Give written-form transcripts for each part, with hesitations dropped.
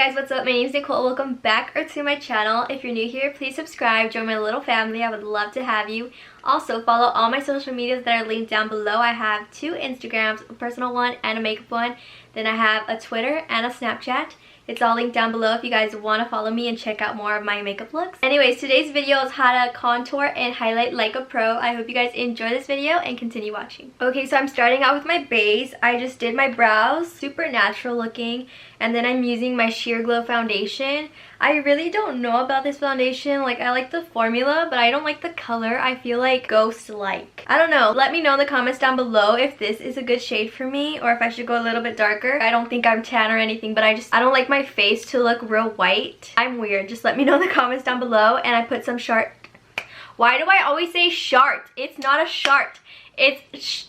guys, what's up? My name is Nicole. Welcome back to my channel. If you're new here, please subscribe, join my little family. I would love to have you. Also, follow all my social medias that are linked down below. I have 2 Instagrams, a personal one and a makeup one. Then I have a Twitter and a Snapchat. It's all linked down below if you guys want to follow me and check out more of my makeup looks. Anyways, today's video is how to contour and highlight like a pro. I hope you guys enjoy this video and continue watching. Okay, so I'm starting out with my base. I just did my brows, super natural looking. And then I'm using my Sheer Glow foundation. I really don't know about this foundation. Like, I like the formula, but I don't like the color. I feel like ghost-like. I don't know. Let me know in the comments down below if this is a good shade for me or if I should go a little bit darker. I don't think I'm tan or anything, but I don't like my face to look real white. I'm weird. Just let me know in the comments down below. And I put some Shart. Why do I always say Shart? It's not a Shart. It's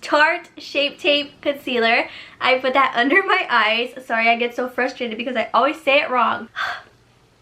Tarte Shape Tape Concealer. I put that under my eyes. Sorry, I get so frustrated because I always say it wrong.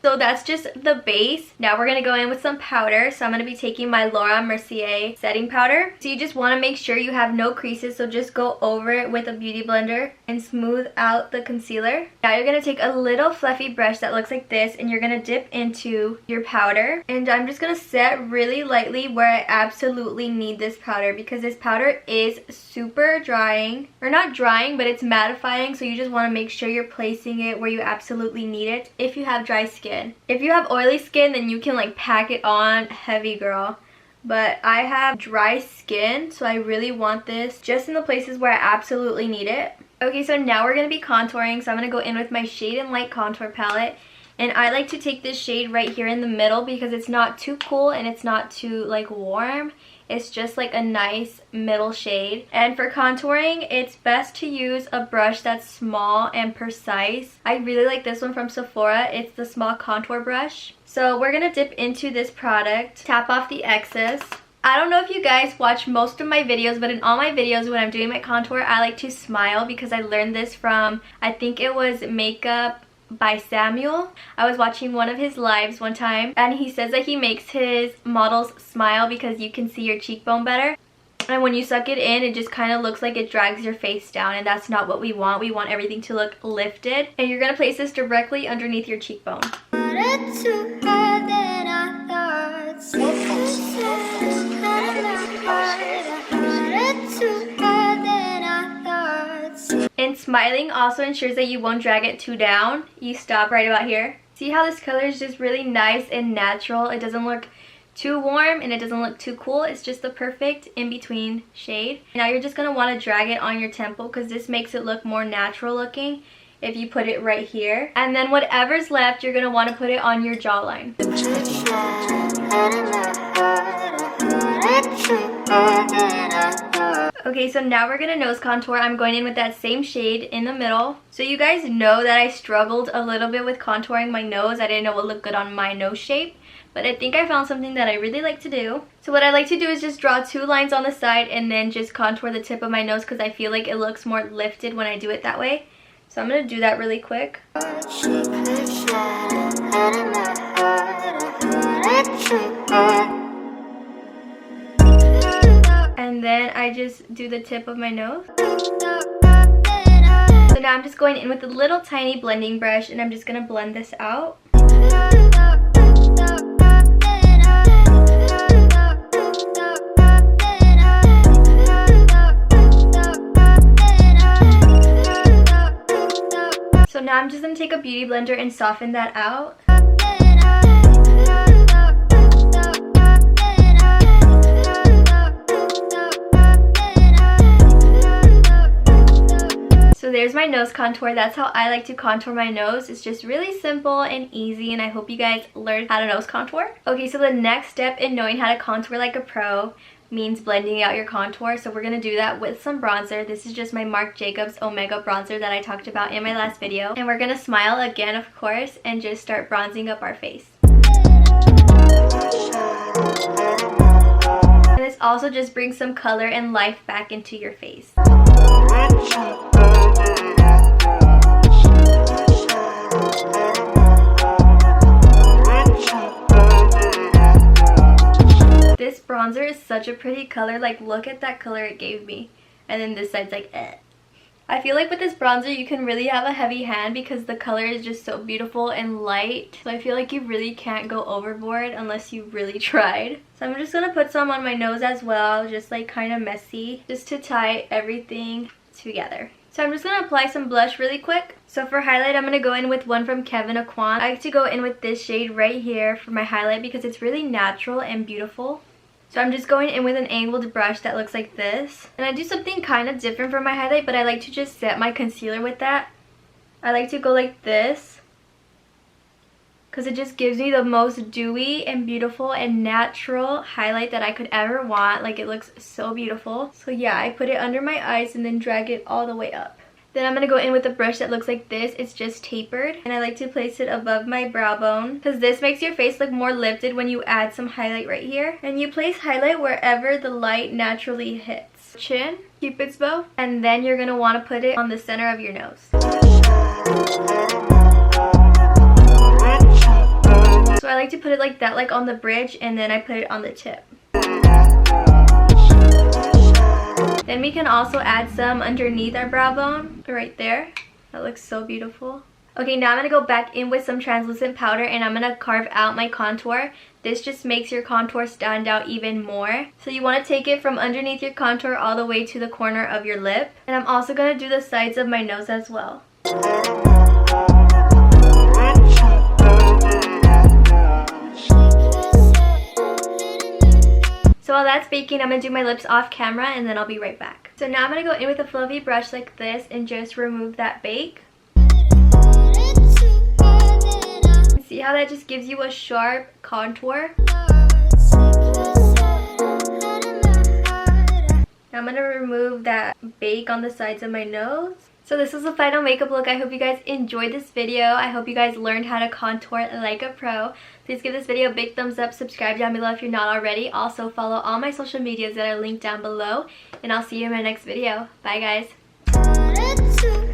So that's just the base. Now we're going to go in with some powder. So I'm going to be taking my Laura Mercier setting powder. So you just want to make sure you have no creases. So just go over it with a beauty blender and smooth out the concealer. Now you're going to take a little fluffy brush that looks like this and you're going to dip into your powder. And I'm just going to set really lightly where I absolutely need this powder because this powder is super drying. Or not drying, but it's mattifying. So you just want to make sure you're placing it where you absolutely need it if you have dry skin. If you have oily skin, then you can like pack it on heavy, girl. But I have dry skin, so I really want this just in the places where I absolutely need it. Okay, so now we're going to be contouring. So I'm going to go in with my Shade and Light contour palette. And I like to take this shade right here in the middle because it's not too cool and it's not too like warm. It's just like a nice middle shade. And for contouring, it's best to use a brush that's small and precise. I really like this one from Sephora. It's the small contour brush. So we're going to dip into this product, tap off the excess. I don't know if you guys watch most of my videos, but in all my videos when I'm doing my contour, I like to smile because I learned this from, I think it was Makeup by Samuel. I was watching one of his lives one time and he says that he makes his models smile because you can see your cheekbone better. And when you suck it in, it just kind of looks like it drags your face down, and that's not what we want. We want everything to look lifted. And you're going to place this directly underneath your cheekbone. And smiling also ensures that you won't drag it too down. You stop right about here. See how this color is just really nice and natural. It doesn't look too warm and it doesn't look too cool. It's just the perfect in-between shade. Now you're just going to want to drag it on your temple because this makes it look more natural looking if you put it right here. And then whatever's left, you're going to want to put it on your jawline. Okay, so now we're gonna nose contour. I'm going in with that same shade in the middle. So you guys know that I struggled a little bit with contouring my nose. I didn't know what looked good on my nose shape, but I think I found something that I really like to do. So what I like to do is just draw 2 lines on the side and then just contour the tip of my nose because I feel like it looks more lifted when I do it that way. So I'm gonna do that really quick. And then I just do the tip of my nose. So now I'm just going in with a little tiny blending brush and I'm just going to blend this out. So now I'm just going to take a beauty blender and soften that out. So there's my nose contour. That's how I like to contour my nose. It's just really simple and easy, and I hope you guys learned how to nose contour. Okay, so the next step in knowing how to contour like a pro means blending out your contour. So we're going to do that with some bronzer. This is just my Marc Jacobs Omega bronzer that I talked about in my last video. And we're going to smile again, of course, and just start bronzing up our face. And this also just brings some color and life back into your face. This bronzer is such a pretty color. Like, look at that color it gave me. And then this side's like, eh. I feel like with this bronzer you can really have a heavy hand because the color is just so beautiful and light. So I feel like you really can't go overboard unless you really tried. So I'm just gonna put some on my nose as well, just like kind of messy, just to tie everything together. So I'm just gonna apply some blush really quick. So for highlight, I'm gonna go in with one from Kevyn Aucoin. I like to go in with this shade right here for my highlight because it's really natural and beautiful. So I'm just going in with an angled brush that looks like this. And I do something kind of different for my highlight, but I like to just set my concealer with that. I like to go like this because it just gives me the most dewy and beautiful and natural highlight that I could ever want. Like, it looks so beautiful. So yeah, I put it under my eyes and then drag it all the way up. Then I'm going to go in with a brush that looks like this. It's just tapered. And I like to place it above my brow bone because this makes your face look more lifted when you add some highlight right here. And you place highlight wherever the light naturally hits. Chin, Cupid's bow, and then you're going to want to put it on the center of your nose. So I like to put it like that, like on the bridge, and then I put it on the tip. Then we can also add some underneath our brow bone, right there. That looks so beautiful. Okay, now I'm going to go back in with some translucent powder and I'm going to carve out my contour. This just makes your contour stand out even more. So you want to take it from underneath your contour all the way to the corner of your lip. And I'm also going to do the sides of my nose as well. So while that's baking, I'm going to do my lips off camera and then I'll be right back. So now I'm going to go in with a fluffy brush like this and just remove that bake. See how that just gives you a sharp contour? Now I'm going to remove that bake on the sides of my nose. So this is the final makeup look. I hope you guys enjoyed this video. I hope you guys learned how to contour like a pro. Please give this video a big thumbs up. Subscribe down below if you're not already. Also follow all my social medias that are linked down below. And I'll see you in my next video. Bye guys.